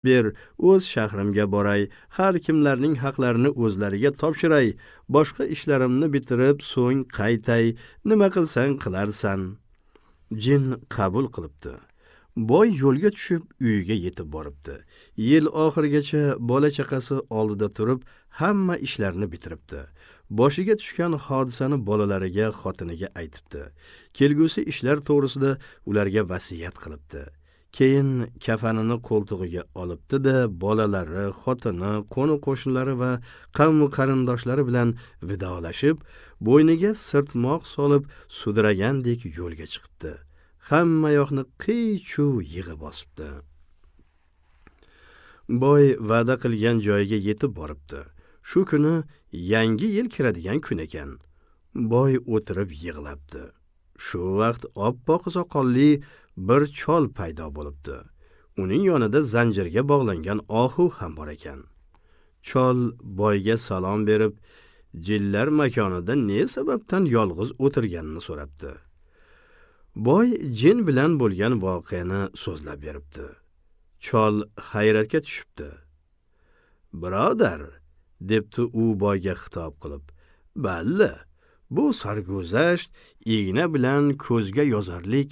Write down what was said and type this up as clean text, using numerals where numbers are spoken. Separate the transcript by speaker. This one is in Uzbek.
Speaker 1: ber, o'z shahrimga boray, har kimlarning haqlarini o'zlariga topshiray, boshqa ishlarimni bitirib so'ng qaytay, nima qilsang qilarsan. Jin qabul qilibdi. Boy yo'lga tushib uyiga yetib boribdi. Yil oxirigacha bola chaqasi oldida turib, hamma ishlarni bitiribdi. Boshiga tushgan hodisani bolalariga, xotiniga aytibdi. Kelgusi ishlar to'g'risida ularga vasiyat qilibdi. Keyin kafanini qo'ltig'iga olibdi-da, bolalari, xotini, qo'ni-qo'shnilari va qavm-qarindoshlari bilan vidolashib, bo'yniga sirtmoq solib, sudragandek yo'lga chiqibdi. Hamma yoqni qiy-chuv yig'i bosibdi. Boy va'da qilgan joyiga yetib boribdi. Shu kuni yangi yil kiradigan kun ekan. Boy o'tirib yig'labdi. Shu vaqt oppoq soqolli bir chol paydo bo'libdi. Uning yonida zanjirga bog'langan ohu ham bor ekan. Chol boyga salom berib, jinlar makonida ne sababdan yolg'iz o'tirganini so'rabdi. Boy jin bilan bo'lgan voqeani so'zlab beribdi. Chol hayratga tushibdi. "Birodar", debdi u boyga xitob qilib, "Balli, bu sarguzasht igna bilan ko'zga yozarlik